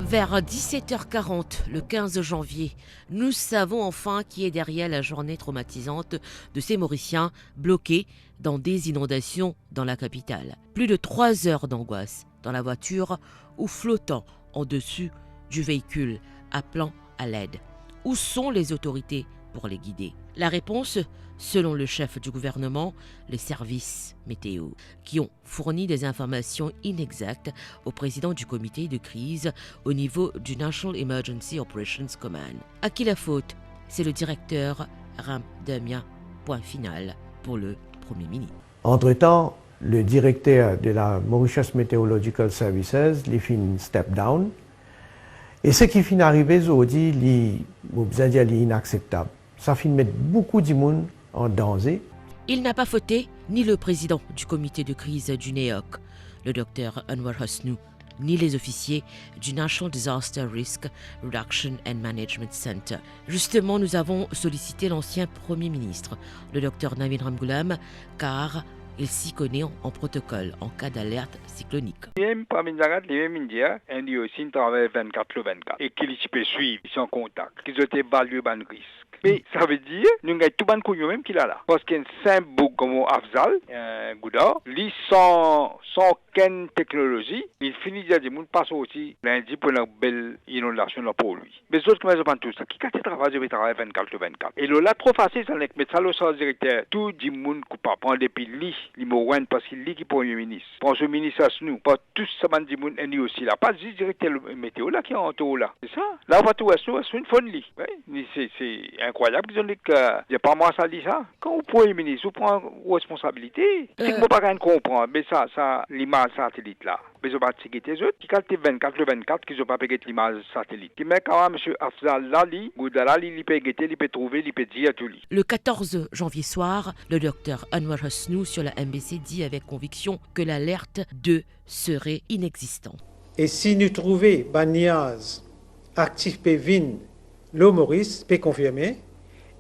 Vers 17h40, le 15 janvier, nous savons enfin qui est derrière la journée traumatisante de ces Mauriciens bloqués dans des inondations dans la capitale. Plus de 3 heures d'angoisse dans la voiture ou flottant en dessus du véhicule, appelant à l'aide. Où sont les autorités pour les guider? La réponse, selon le chef du gouvernement, les services météo, qui ont fourni des informations inexactes au président du comité de crise au niveau du National Emergency Operations Command. À qui la faute? C'est le directeur Ram Damien. Point final pour le Premier ministre. Entre-temps, le directeur de la Mauritius Meteorological Services, il fait un step down. Et ce qui finit arrivé aujourd'hui, c'est inacceptable. Ça finit mettre beaucoup de monde en danger. Il n'a pas fauté ni le président du comité de crise du NEOC, le docteur Anwar Hosnu, ni les officiers du National Disaster Risk Reduction and Management Center. Justement, nous avons sollicité l'ancien Premier ministre, le docteur Navin Ramgoolam, car il s'y connaît en protocole en cas d'alerte cyclonique. Même pas Minzagat, les mêmes Indiens, ils aussi travaillent 24/24 et qu'ils peuvent suivre, ils sont en contact, qu'ils ont évalué le risque. Mais ça veut dire, nous avons tout le monde même qu'il a là. Parce qu'un simple comme Afzal, Gouda, lui sans aucune technologie, il finit de dire, il passe aussi lundi pour une belle inondation pour lui. Mais les autres qui ne tout ça, qui quand ils travaillent 24/24. Et là, trop facile, ça n'est que mettre ça le sens directeur, tout le monde coupable, prendre depuis lui, il parce qu'il lit qui Premier ministre. Pour ce ministre, ça nous, pas tous ça m'a dit, et aussi là, pas juste directeur météo là qui est en tout là. C'est ça? Là, on va tout c'est une bonne lit. C'est incroyable qu'ils ont dit que, c'est pas moi ça dit ça. Quand vous Premier ministre, vous prenez responsabilité, c'est que vous pas comprendre, mais ça, l'image satellite là. Mais je ne sais pas si c'est eux, qui quand 24/24, qu'ils n'ont pas payé l'image satellite. Qui met quand même M. Afzal Lali, Goudala, il peut guetter, il peut trouver, il peut dire tout. Le 14 janvier soir, le docteur Anwar Hosnu sur la MBC dit avec conviction que l'alerte 2 serait inexistante. Et si nous trouvons Baniaz actif Pévin, le Maurice peut confirmer,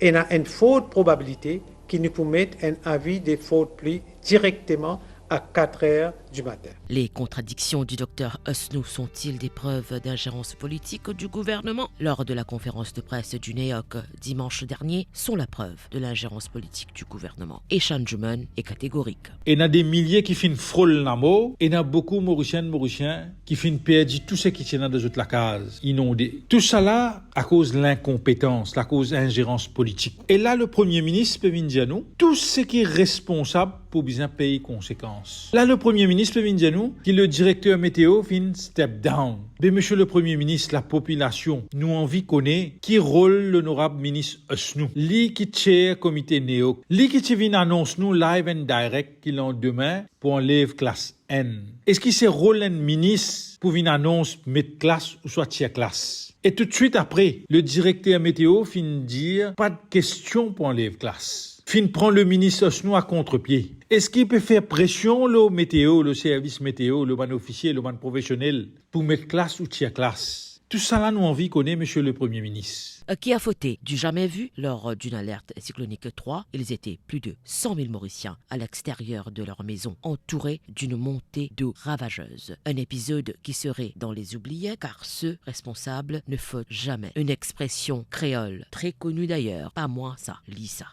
il y a une forte probabilité qu'il nous peut mettre un avis de faute pluie directement à 4 heures du matin. Les contradictions du docteur Hosnu sont-ils des preuves d'ingérence politique du gouvernement? Lors de la conférence de presse du NEOC dimanche dernier, sont la preuve de l'ingérence politique du gouvernement. Et Chanjuman est catégorique. Il y a des milliers qui finissent frôle namo, et il y a beaucoup de Mauriciens qui finissent perdre tout ce qui tient dans les autres la case, inondés. Tout ça là, à cause de l'incompétence, à cause de l'ingérence politique. Et là, le Premier ministre peut venir dire nous, tout ce qui est responsable pour bien payer conséquences. Là, le Premier ministre peut venir dire nous, qui est le directeur météo, fin step down. Mais monsieur le Premier ministre, la population, nous envie connaît qui rôle l'honorable ministre Hosnu. Lui qui chair comité NEOC. Lui qui vient annonce nous live and direct qu'il en demain pour enlève classe N. Est-ce qu'il c'est rôle un ministre pour venir annonce mettre classe ou soit tiers classe? Et tout de suite après, le directeur météo fin dire pas de question pour enlève classe. Fin prend le ministre Hosnu à contre-pied. Est-ce qu'il peut faire pression le météo, le service météo, le ban officier, le ban professionnel pour mettre classe ou tiers classe? Tout ça là, nous envie connaît monsieur le Premier ministre. Qui a fauté du jamais vu lors d'une alerte cyclonique 3. Ils étaient plus de 100 000 Mauriciens à l'extérieur de leur maison, entourés d'une montée d'eau ravageuse. Un épisode qui serait dans les oubliés car ceux responsables ne fautent jamais. Une expression créole, très connue d'ailleurs, pas moins ça, lis ça.